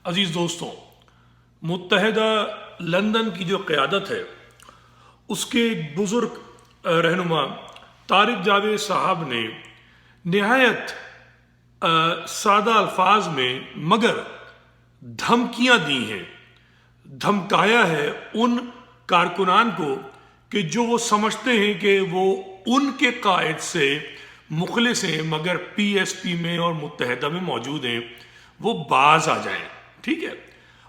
عزیز دوستوں، متحدہ لندن کی جو قیادت ہے اس کے ایک بزرگ رہنما طارق جاوید صاحب نے نہایت سادہ الفاظ میں مگر دھمکیاں دی ہیں، دھمکایا ہے ان کارکنان کو کہ جو وہ سمجھتے ہیں کہ وہ ان کے قائد سے مخلص ہیں مگر پی ایس پی میں اور متحدہ میں موجود ہیں، وہ باز آ جائیں. ٹھیک ہے.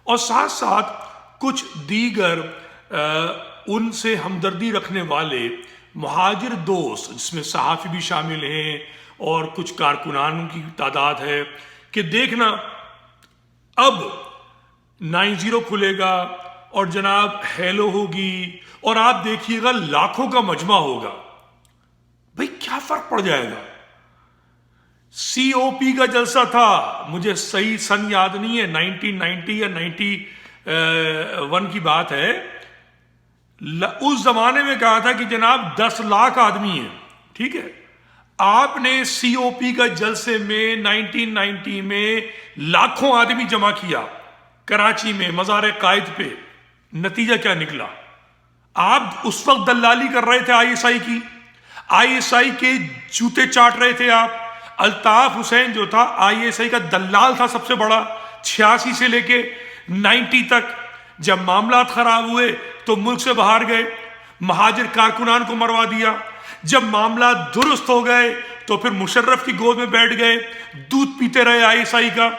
اور ساتھ ساتھ کچھ دیگر ان سے ہمدردی رکھنے والے مہاجر دوست جس میں صحافی بھی شامل ہیں اور کچھ کارکنان کی تعداد ہے کہ دیکھنا اب 9-0 کھلے گا اور جناب ہیلو ہوگی اور آپ دیکھیے گا لاکھوں کا مجمع ہوگا. بھئی کیا فرق پڑ جائے گا؟ سی او پی کا جلسہ تھا، مجھے صحیح سن یاد نہیں ہے، 1990 یا 91 کی بات ہے. اس زمانے میں کہا تھا کہ جناب 10 لاکھ آدمی ہیں. ٹھیک ہے. آپ نے سی او پی کا جلسے میں 1990 میں لاکھوں آدمی جمع کیا کراچی میں مزار قائد پہ. نتیجہ کیا نکلا؟ آپ اس وقت دلالی کر رہے تھے آئی ایس آئی کے جوتے چاٹ رہے تھے آپ. الطاف حسین جو تھا آئی ایس آئی کا دلال تھا سب سے بڑا، 86 سے لے کے 90 تک. جب معاملات خراب ہوئے تو ملک سے باہر گئے، مہاجر کارکنان کو مروا دیا. جب معاملات درست ہو گئے تو پھر مشرف کی گود میں بیٹھ گئے، دودھ پیتے رہے آئی ایس آئی کا.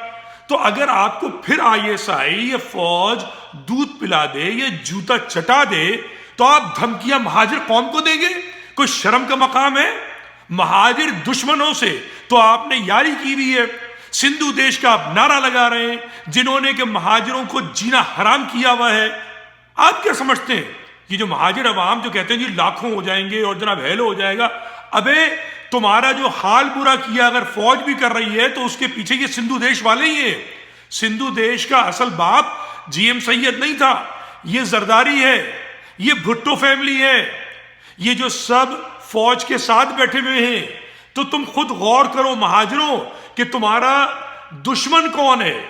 تو اگر آپ کو پھر آئی ایس آئی یا فوج دودھ پلا دے یا جوتا چٹا دے تو آپ دھمکیاں مہاجر قوم کو دیں گے؟ کوئی شرم کا مقام ہے؟ مہاجر دشمنوں سے تو آپ نے یاری کی ہوئی ہے. سندھو دیش کا آپ نعرہ لگا رہے ہیں جنہوں نے کہ مہاجروں کو جینا حرام کیا ہوا ہے. آپ کیا سمجھتے ہیں یہ جو مہاجر عوام جو کہتے ہیں جی لاکھوں ہو جائیں گے اور جناب ہیلو ہو جائے گا؟ ابے تمہارا جو حال برا کیا اگر فوج بھی کر رہی ہے تو اس کے پیچھے یہ سندھو دیش والے ہی ہیں. سندھو دیش کا اصل باپ جی ایم سید نہیں تھا، یہ زرداری ہے، یہ بھٹو فیملی ہے، یہ جو سب فوج کے ساتھ بیٹھے ہوئے ہیں. تو تم خود غور کرو مہاجروں کہ تمہارا دشمن کون ہے.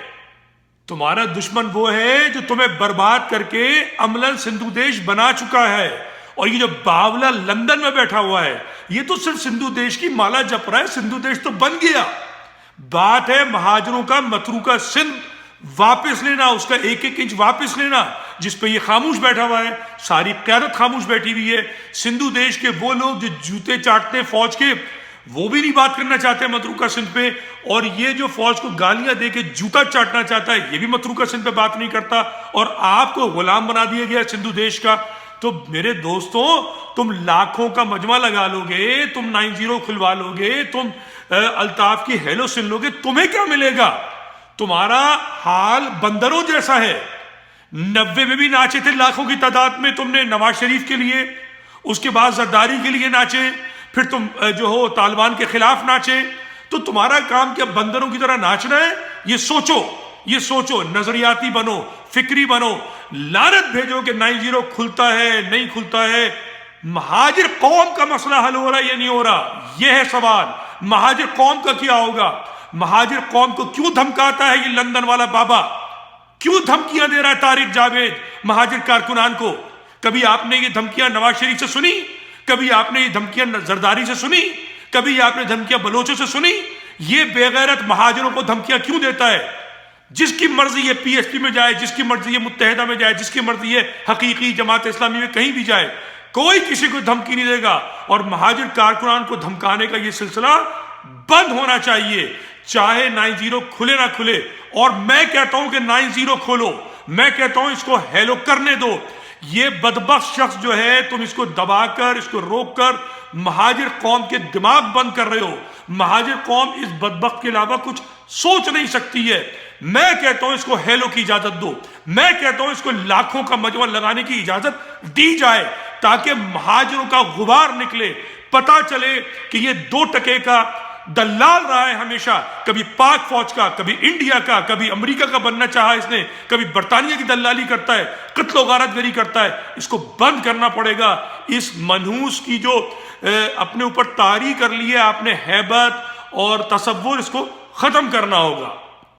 تمہارا دشمن وہ ہے جو تمہیں برباد کر کے عملاً سندھو دیش بنا چکا ہے. اور یہ جو باولا لندن میں بیٹھا ہوا ہے یہ تو صرف سندھو دیش کی مالا جپ رہا ہے. سندھو دیش تو بن گیا. بات ہے مہاجروں کا متروکہ سندھ واپس لینا، اس کا 1-1 انچ واپس لینا جس پہ یہ خاموش بیٹھا ہوا ہے. ساری قیادت خاموش بیٹھی ہوئی ہے. سندھو دیش کے وہ لوگ جو جوتے چاٹتے ہیں فوج کے وہ بھی نہیں بات کرنا چاہتے متروکہ سندھ پہ، اور یہ جو فوج کو گالیاں دے کے جوتا چاٹنا چاہتا ہے یہ بھی متروکہ سندھ پہ بات نہیں کرتا، اور آپ کو غلام بنا دیا گیا سندھو دیش کا. تو میرے دوستوں تم لاکھوں کا مجمع لگا لو گے، تم 9-0 کھلوا لو گے، تم الطاف کی ہیلو سن لو گے، تمہیں کیا ملے گا؟ تمہارا حال بندروں جیسا ہے. 90 میں بھی ناچے تھے لاکھوں کی تعداد میں تم نے نواز شریف کے لیے، اس کے بعد زرداری کے لیے ناچے، پھر تم جو ہو طالبان کے خلاف ناچے. تو تمہارا کام کیا بندروں کی طرح ناچنا ہے؟ یہ سوچو، نظریاتی بنو، فکری بنو. لعنت بھیجو کہ 9-0 کھلتا ہے نہیں کھلتا ہے. مہاجر قوم کا مسئلہ حل ہو رہا ہے یا نہیں ہو رہا؟ یہ ہے سوال. مہاجر قوم کا کیا ہوگا؟ مہاجر قوم کو کیوں دھمکاتا ہے یہ لندن والا بابا؟ کیوں دھمکیاں دے رہا ہے طارق جاوید مہاجر کارکنان کو؟ کبھی آپ نے یہ دھمکیاں نواز شریف سے سنی؟ کبھی آپ نے یہ دھمکیاں زرداری سے سنی؟ کبھی آپ نے دھمکیاں بلوچوں سے سنی؟ یہ بے غیرت مہاجروں کو دھمکیاں کیوں دیتا ہے؟ جس کی مرضی یہ پی ایس پی میں جائے، جس کی مرضی یہ متحدہ میں جائے، جس کی مرضی یہ حقیقی جماعت اسلامی میں کہیں بھی جائے، کوئی کسی کو دھمکی نہیں دے گا. اور مہاجر کارکنان کو دھمکانے کا یہ سلسلہ بند ہونا چاہیے، چاہے 9-0 کھلے نہ کھلے. اور میں کہتا ہوں کہ 9-0 کھولو، میں کہتا ہوں اس کو ہیلو کرنے دو. یہ بدبخت شخص جو ہے تم اس کو دبا کر، اس کو روک کر مہاجر قوم کے دماغ بند کر رہے ہو. مہاجر قوم اس بدبخت کے علاوہ کچھ سوچ نہیں سکتی ہے. میں کہتا ہوں اس کو ہیلو کی اجازت دو. میں کہتا ہوں اس کو لاکھوں کا مجمع لگانے کی اجازت دی جائے تاکہ مہاجروں کا غبار نکلے. پتا چلے کہ یہ 2 ٹکے کا دلال رہا ہے ہمیشہ، کبھی پاک فوج کا، کبھی انڈیا کا، کبھی امریکہ کا بننا چاہا اس نے، کبھی برطانیہ کی دلالی کرتا ہے، قتل و غارت گری کرتا ہے. اس کو بند کرنا پڑے گا. اس منحوس کی جو اپنے اوپر طاری کر لی ہے آپ نے ہیبت اور تصور، اس کو ختم کرنا ہوگا.